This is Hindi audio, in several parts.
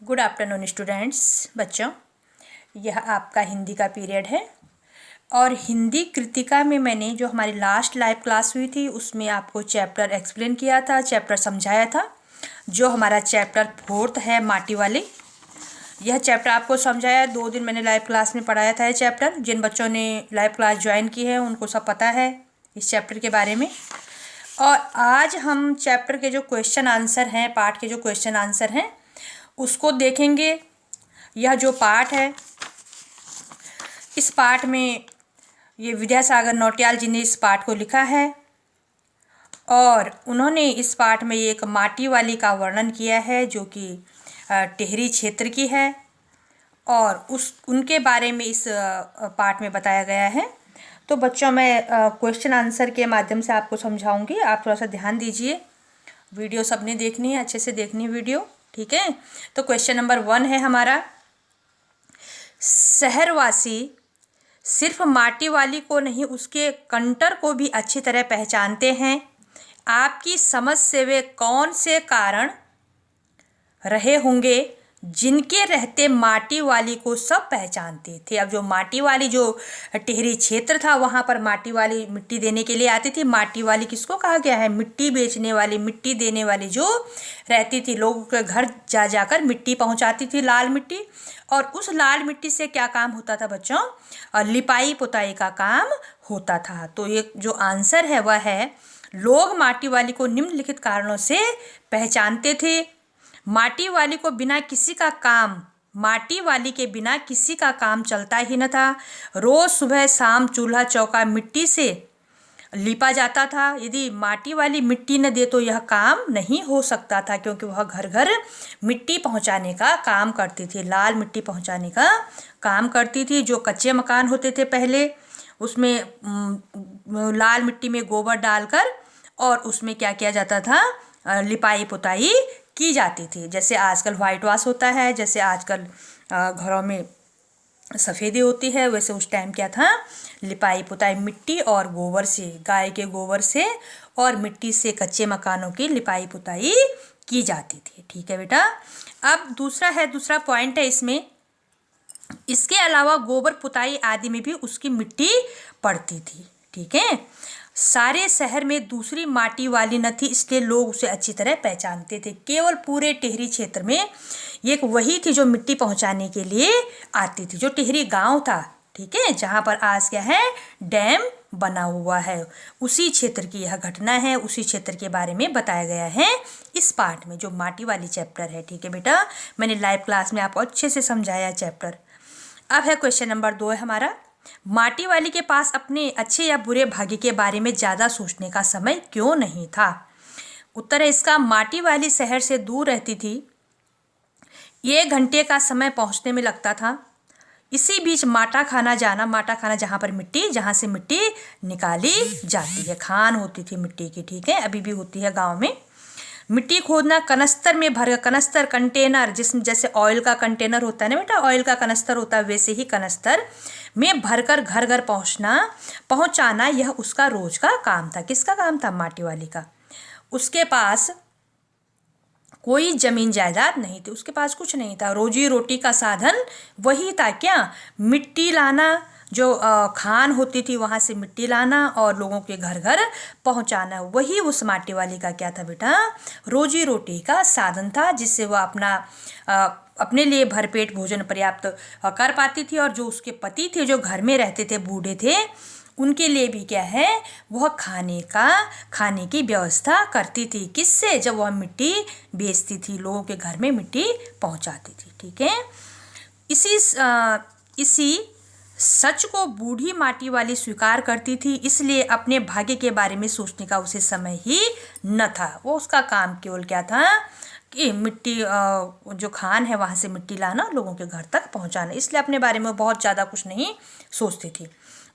Good afternoon students. बच्चों, यह आपका हिंदी का पीरियड है और हिंदी कृतिका में मैंने जो हमारी लास्ट लाइव क्लास हुई थी उसमें आपको चैप्टर एक्सप्लेन किया था, चैप्टर समझाया था। जो हमारा चैप्टर 4 है माटी वाली, यह चैप्टर आपको समझाया। 2 दिन मैंने लाइव क्लास में पढ़ाया था। यह चैप्टर जिन बच्चों ने लाइव क्लास ज्वाइन की है उनको सब पता है इस चैप्टर के बारे में। और आज हम चैप्टर के जो क्वेश्चन आंसर हैं, पाठ के जो क्वेश्चन आंसर हैं उसको देखेंगे। यह जो पाठ है, इस पाठ में ये विद्यासागर नौटियाल जी ने इस पाठ को लिखा है और उन्होंने इस पाठ में एक माटी वाली का वर्णन किया है जो कि टिहरी क्षेत्र की है और उनके बारे में इस पाठ में बताया गया है। तो बच्चों, मैं क्वेश्चन आंसर के माध्यम से आपको समझाऊंगी। आप थोड़ा सा ध्यान दीजिए। वीडियो सबने देखनी है, अच्छे से देखनी है वीडियो, ठीक है। तो क्वेश्चन नंबर 1 है हमारा, शहरवासी सिर्फ माटी वाली को नहीं उसके कंटर को भी अच्छी तरह पहचानते हैं। आपकी समझ से वे कौन से कारण रहे होंगे जिनके रहते माटी वाली को सब पहचानते थे। अब जो माटी वाली, जो टिहरी क्षेत्र था वहाँ पर माटी वाली मिट्टी देने के लिए आती थी। माटी वाली किसको कहा गया है? मिट्टी बेचने वाली, मिट्टी देने वाली जो रहती थी। लोगों के घर जा जाकर मिट्टी पहुँचाती थी, लाल मिट्टी। और उस लाल मिट्टी से क्या काम होता था बच्चों? लिपाई पुताई का काम होता था। तो ये जो आंसर है वह है, लोग माटी वाली को निम्नलिखित कारणों से पहचानते थे। माटी वाली के बिना किसी का काम चलता ही न था। रोज सुबह शाम चूल्हा चौका मिट्टी से लिपा जाता था। यदि माटी वाली मिट्टी न दे तो यह काम नहीं हो सकता था, क्योंकि वह घर घर मिट्टी पहुंचाने का काम करती थी, लाल मिट्टी पहुंचाने का काम करती थी। जो कच्चे मकान होते थे पहले, उसमें लाल मिट्टी में गोबर डालकर और उसमें क्या किया जाता था? लिपाई पुताई की जाती थी। जैसे आजकल वाइट वॉश होता है, जैसे आजकल घरों में सफ़ेदी होती है, वैसे उस टाइम क्या था? लिपाई पुताई मिट्टी और गोबर से, गाय के गोबर से और मिट्टी से कच्चे मकानों की लिपाई पुताई की जाती थी। ठीक है बेटा। अब दूसरा पॉइंट है इसमें, इसके अलावा गोबर पुताई आदि में भी उसकी मिट्टी पड़ती थी। ठीक है। सारे शहर में दूसरी माटी वाली न थी, इसलिए लोग उसे अच्छी तरह पहचानते थे। केवल पूरे टिहरी क्षेत्र में एक वही थी जो मिट्टी पहुंचाने के लिए आती थी, जो टिहरी गांव था, ठीक है, जहां पर आज क्या है? डैम बना हुआ है। उसी क्षेत्र की यह घटना है, उसी क्षेत्र के बारे में बताया गया है इस पाठ में, जो माटी वाली चैप्टर है। ठीक है बेटा, मैंने लाइव क्लास में आपको अच्छे से समझाया चैप्टर। अब है क्वेश्चन नंबर 2 है हमारा, माटी वाली के पास अपने अच्छे या बुरे भाग्य के बारे में ज़्यादा सोचने का समय क्यों नहीं था? उत्तर है इसका, माटी वाली शहर से दूर रहती थी। 1 घंटे का समय पहुंचने में लगता था। इसी बीच माटा खाना जहाँ पर मिट्टी, जहाँ से मिट्टी निकाली जाती है, खान होती थी मिट्टी की, ठीक है, अभी भी होती है गाँव में। मिट्टी खोदना, कनस्तर में भर, कनस्तर कंटेनर, जिसमें जैसे ऑयल का कंटेनर होता है ना बेटा, ऑयल का कनस्तर होता है, वैसे ही कनस्तर में भरकर घर घर पहुंचाना, यह उसका रोज का काम था। किसका काम था? माटी वाली का। उसके पास कोई जमीन जायदाद नहीं थी, उसके पास कुछ नहीं था। रोजी रोटी का साधन वही था, क्या? मिट्टी लाना, जो खान होती थी वहाँ से मिट्टी लाना और लोगों के घर घर पहुँचाना, वही उस माटी वाली का क्या था बेटा? रोजी रोटी का साधन था, जिससे वह अपने लिए भरपेट भोजन पर्याप्त कर पाती थी। और जो उसके पति थे, जो घर में रहते थे, बूढ़े थे, उनके लिए भी क्या है? वह खाने की व्यवस्था करती थी। किससे? जब वह मिट्टी बेचती थी, लोगों के घर में मिट्टी पहुंचाती थी। ठीक है। इसी सच को बूढ़ी माटी वाली स्वीकार करती थी, इसलिए अपने भाग्य के बारे में सोचने का उसे समय ही न था। वो उसका काम केवल क्या था कि मिट्टी, जो खान है वहाँ से मिट्टी लाना, लोगों के घर तक पहुँचाना, इसलिए अपने बारे में बहुत ज़्यादा कुछ नहीं सोचती थी।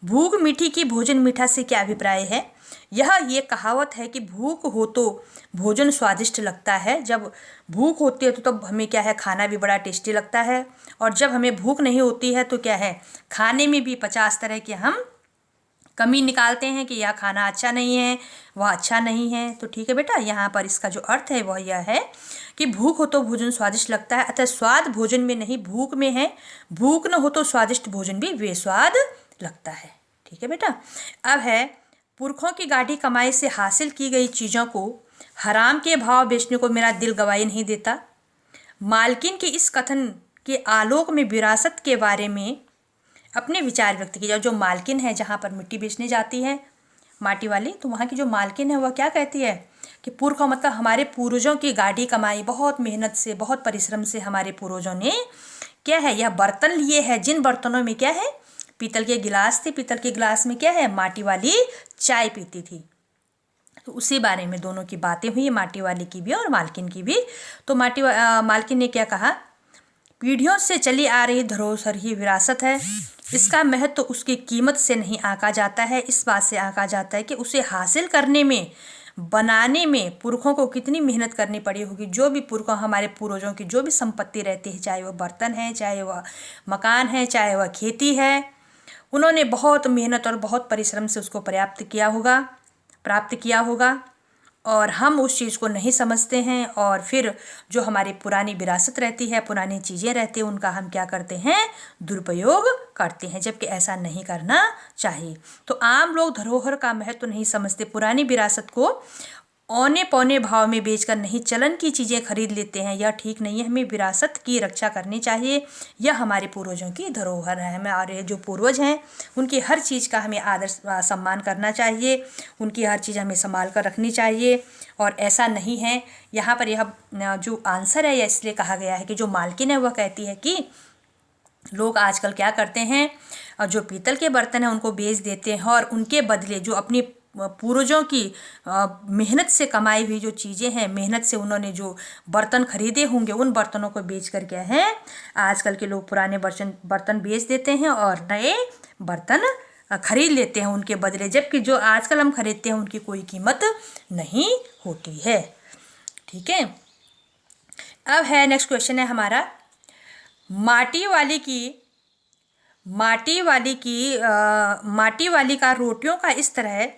भूख मीठी की भोजन मीठा से क्या अभिप्राय है? ये कहावत है कि भूख हो तो भोजन स्वादिष्ट लगता है। जब भूख होती है तो तब हमें क्या है? खाना भी बड़ा टेस्टी लगता है। और जब हमें भूख नहीं होती है तो क्या है? खाने में भी 50 तरह के हम कमी निकालते हैं कि यह खाना अच्छा नहीं है, वह अच्छा नहीं है। तो ठीक है बेटा, यहाँ पर इसका जो अर्थ है वह यह है कि भूख हो तो भोजन स्वादिष्ट लगता है, अतः स्वाद भोजन में नहीं भूख में है। भूख न हो तो स्वादिष्ट भोजन भी बेस्वाद लगता है। ठीक है बेटा। अब है, पुरखों की गाढ़ी कमाई से हासिल की गई चीज़ों को हराम के भाव बेचने को मेरा दिल गवाही नहीं देता। मालकिन के इस कथन के आलोक में विरासत के बारे में अपने विचार व्यक्त किए जाओ। जो मालकिन है, जहाँ पर मिट्टी बेचने जाती है माटी वाली, तो वहाँ की जो मालकिन है वह क्या कहती है कि पुरखों मतलब हमारे पूर्वजों की गाढ़ी कमाई, बहुत मेहनत से, बहुत परिश्रम से हमारे पूर्वजों ने क्या है, यह बर्तन लिए हैं, जिन बर्तनों में क्या है, पीतल के गिलास थे, पीतल के गिलास में क्या है, माटी वाली चाय पीती थी। तो उसी बारे में दोनों की बातें हुई, माटी वाली की भी और मालकिन की भी। तो मालकिन ने क्या कहा, पीढ़ियों से चली आ रही धरोहर ही विरासत है। इसका महत्व तो उसकी कीमत से नहीं आंका जाता है, इस बात से आंका जाता है कि उसे हासिल करने में, बनाने में पुरखों को कितनी मेहनत करनी पड़ी होगी। जो भी पुरखों, हमारे पूर्वजों की जो भी संपत्ति रहती है, चाहे वह बर्तन है, चाहे वह मकान है, चाहे वह खेती है, उन्होंने बहुत मेहनत और बहुत परिश्रम से उसको प्राप्त किया होगा और हम उस चीज़ को नहीं समझते हैं। और फिर जो हमारी पुरानी विरासत रहती है, पुरानी चीज़ें रहती हैं, उनका हम क्या करते हैं, दुरुपयोग करते हैं, जबकि ऐसा नहीं करना चाहिए। तो आम लोग धरोहर का महत्व नहीं समझते, पुरानी विरासत को औने पौने भाव में बेचकर नहीं, चलन की चीज़ें खरीद लेते हैं। यह ठीक नहीं है, हमें विरासत की रक्षा करनी चाहिए। यह हमारे पूर्वजों की धरोहर है, हमें, और जो पूर्वज हैं उनकी हर चीज़ का हमें आदर सम्मान करना चाहिए, उनकी हर चीज़ हमें संभाल कर रखनी चाहिए। और ऐसा नहीं है, यहाँ पर यह जो आंसर है, यह इसलिए कहा गया है कि जो मालकिन है वह कहती है कि लोग आजकल क्या करते हैं, जो पीतल के बर्तन हैं उनको बेच देते हैं और उनके बदले जो अपनी पूर्वजों की मेहनत से कमाई हुई जो चीज़ें हैं, मेहनत से उन्होंने जो बर्तन खरीदे होंगे, उन बर्तनों को बेच कर क्या है, आजकल के लोग पुराने बर्तन बेच देते हैं और नए बर्तन खरीद लेते हैं उनके बदले, जबकि जो आजकल हम खरीदते हैं उनकी कोई कीमत नहीं होती है। ठीक है। अब है नेक्स्ट क्वेश्चन है हमारा, माटी वाली का रोटियों का इस तरह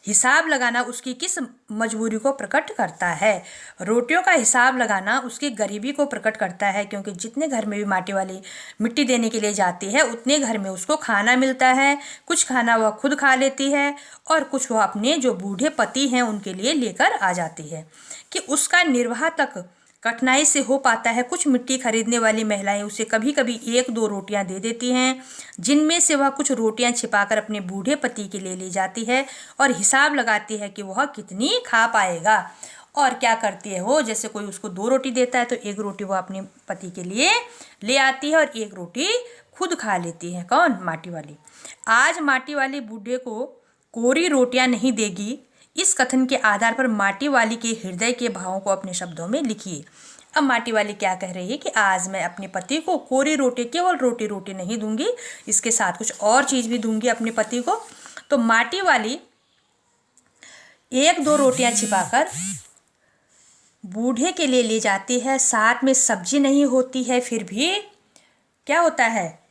हिसाब लगाना उसकी किस मजबूरी को प्रकट करता है। रोटियों का हिसाब लगाना उसकी गरीबी को प्रकट करता है, क्योंकि जितने घर में भी माटी वाली मिट्टी देने के लिए जाती है, उतने घर में उसको खाना मिलता है। कुछ खाना वह खुद खा लेती है और कुछ वह अपने जो बूढ़े पति हैं उनके लिए लेकर आ जाती है, कि उसका निर्वाह तक कठिनाई से हो पाता है। कुछ मिट्टी खरीदने वाली महिलाएं उसे कभी कभी 1-2 रोटियां दे देती हैं, जिनमें से वह कुछ रोटियां छिपाकर अपने बूढ़े पति के लिए ले जाती है और हिसाब लगाती है कि वह कितनी खा पाएगा। और क्या करती है वो, जैसे कोई उसको 2 रोटी देता है तो 1 रोटी वह अपने पति के लिए ले आती है और 1 रोटी खुद खा लेती है। कौन? माटी वाली। आज माटी वाली बूढ़े को कोरी रोटियां नहीं देगी, इस कथन के आधार पर माटी वाली के हृदय के भावों को अपने शब्दों में लिखिए। अब माटी वाली क्या कह रही है कि आज मैं अपने पति को कोरी रोटी, केवल रोटी नहीं दूंगी, इसके साथ कुछ और चीज़ भी दूंगी अपने पति को। तो माटी वाली 1-2 रोटियां छिपाकर बूढ़े के लिए ले जाती है, साथ में सब्जी नहीं होती है, फिर भी क्या होता है,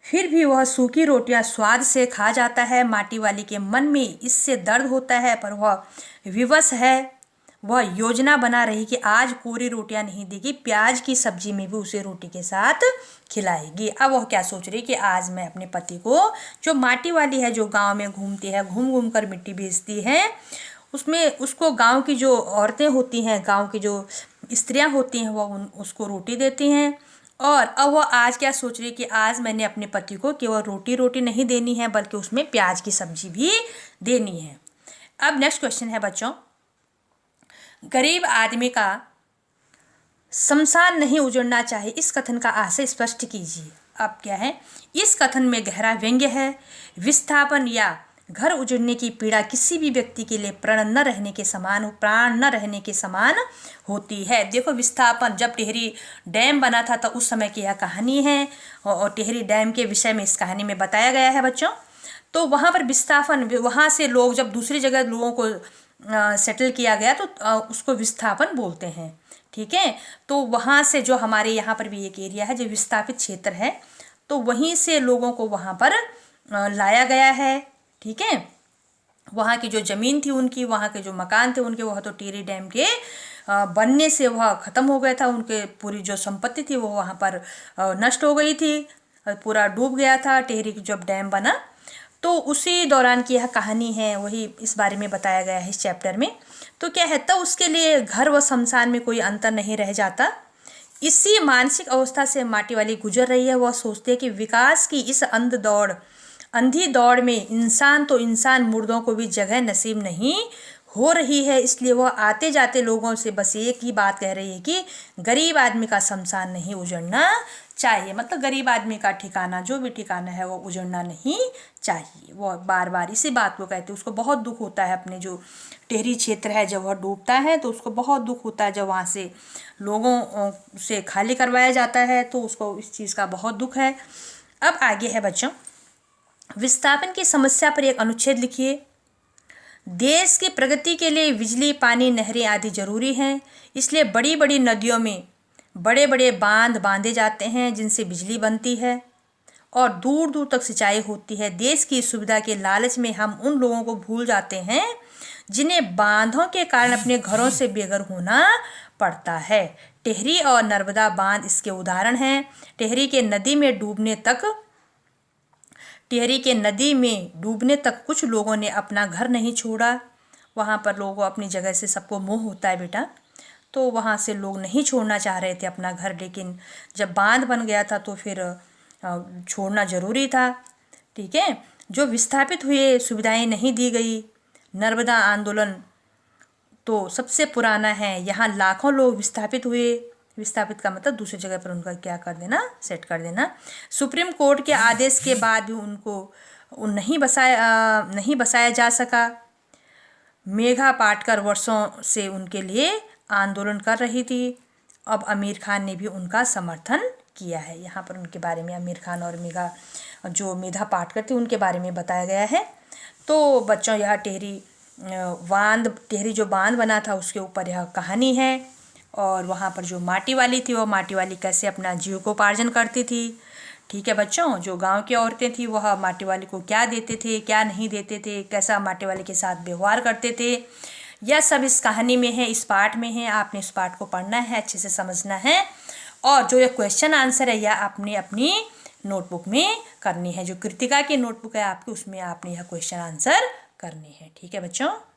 फिर भी वह सूखी रोटियां स्वाद से खा जाता है। माटी वाली के मन में इससे दर्द होता है, पर वह विवश है। वह योजना बना रही कि आज कोरी रोटियां नहीं देगी, प्याज की सब्जी में भी उसे रोटी के साथ खिलाएगी। अब वह क्या सोच रही कि आज मैं अपने पति को, जो माटी वाली है, जो गांव में घूमती है, घूम घूम कर मिट्टी बेचती है, उसमें उसको गांव की जो औरतें होती हैं, गांव की जो स्त्रियां होती हैं, वह उसको रोटी देती हैं। और अब वो आज क्या सोच रही है कि आज मैंने अपने पति को केवल रोटी नहीं देनी है, बल्कि उसमें प्याज की सब्जी भी देनी है। अब नेक्स्ट क्वेश्चन है बच्चों, गरीब आदमी का शमशान नहीं उजड़ना चाहिए, इस कथन का आशय स्पष्ट कीजिए। अब क्या है, इस कथन में गहरा व्यंग्य है। विस्थापन या घर उजड़ने की पीड़ा किसी भी व्यक्ति के लिए प्राण न रहने के समान होती है। देखो, विस्थापन, जब टिहरी डैम बना था तो उस समय की यह कहानी है और टिहरी डैम के विषय में इस कहानी में बताया गया है बच्चों। तो वहाँ पर विस्थापन, वहाँ से लोग जब दूसरी जगह लोगों को सेटल किया गया तो उसको विस्थापन बोलते हैं। ठीक है। तो वहाँ से जो हमारे यहाँ पर भी एक एरिया है जो विस्थापित क्षेत्र है, तो वहीं से लोगों को वहाँ पर लाया गया है। ठीक है। वहाँ की जो ज़मीन थी उनकी, वहाँ के जो मकान थे उनके, वह तो टिहरी डैम के बनने से वह ख़त्म हो गया था। उनके पूरी जो संपत्ति थी वो वहाँ पर नष्ट हो गई थी, पूरा डूब गया था टिहरी जब डैम बना। तो उसी दौरान की यह कहानी है, वही इस बारे में बताया गया है इस चैप्टर में। तो क्या है, तो उसके लिए घर व शमशान में कोई अंतर नहीं रह जाता। इसी मानसिक अवस्था से माटी वाली गुजर रही है। वह सोचती है कि विकास की इस अंधी दौड़ में इंसान मुर्दों को भी जगह नसीब नहीं हो रही है। इसलिए वह आते जाते लोगों से बस एक ही बात कह रही है कि गरीब आदमी का शमशान नहीं उजड़ना चाहिए। मतलब गरीब आदमी का ठिकाना, जो भी ठिकाना है वो उजड़ना नहीं चाहिए। वो बार बार इसी बात को कहते हैं। उसको बहुत दुख होता है, अपने जो टिहरी क्षेत्र है जब वह डूबता है तो उसको बहुत दुख होता है। जब वहाँ से लोगों से खाली करवाया जाता है तो उसको इस चीज़ का बहुत दुख है। अब आगे है बच्चों, विस्थापन की समस्या पर एक अनुच्छेद लिखिए। देश की प्रगति के लिए बिजली, पानी, नहरें आदि जरूरी हैं। इसलिए बड़ी बड़ी नदियों में बड़े बड़े बांध बांधे जाते हैं जिनसे बिजली बनती है और दूर दूर तक सिंचाई होती है। देश की सुविधा के लालच में हम उन लोगों को भूल जाते हैं जिन्हें बांधों के कारण अपने घरों से बेघर होना पड़ता है। टिहरी और नर्मदा बांध इसके उदाहरण हैं। टिहरी के नदी में डूबने तक कुछ लोगों ने अपना घर नहीं छोड़ा। वहाँ पर लोगों को अपनी जगह से सबको मोह होता है बेटा, तो वहाँ से लोग नहीं छोड़ना चाह रहे थे अपना घर, लेकिन जब बांध बन गया था तो फिर छोड़ना ज़रूरी था। ठीक है। जो विस्थापित हुए, सुविधाएं नहीं दी गई। नर्मदा आंदोलन तो सबसे पुराना है। यहाँ लाखों लोग विस्थापित हुए। विस्थापित का मतलब दूसरी जगह पर उनका क्या कर देना, सेट कर देना। सुप्रीम कोर्ट के आदेश के बाद भी उनको नहीं बसाया जा सका। मेघा पाटकर वर्षों से उनके लिए आंदोलन कर रही थी। अब आमिर खान ने भी उनका समर्थन किया है। यहाँ पर उनके बारे में आमिर खान और मेधा पाटकर थी उनके बारे में बताया गया है। तो बच्चों, यह टिहरी जो बांध बना था उसके ऊपर यह कहानी है। और वहाँ पर जो माटी वाली थी, वो माटी वाली कैसे अपना जीविकोपार्जन करती थी। ठीक है बच्चों, जो गांव की औरतें थी वह माटी वाली को क्या देते थे, क्या नहीं देते थे, कैसा माटी वाली के साथ व्यवहार करते थे, यह सब इस कहानी में है, इस पाठ में है। आपने इस पाठ को पढ़ना है, अच्छे से समझना है। और जो ये क्वेश्चन आंसर है यह आपने अपनी नोटबुक में करनी है। जो कृतिका की नोटबुक है आपकी, उसमें आपने यह क्वेश्चन आंसर करने हैं। ठीक है बच्चों।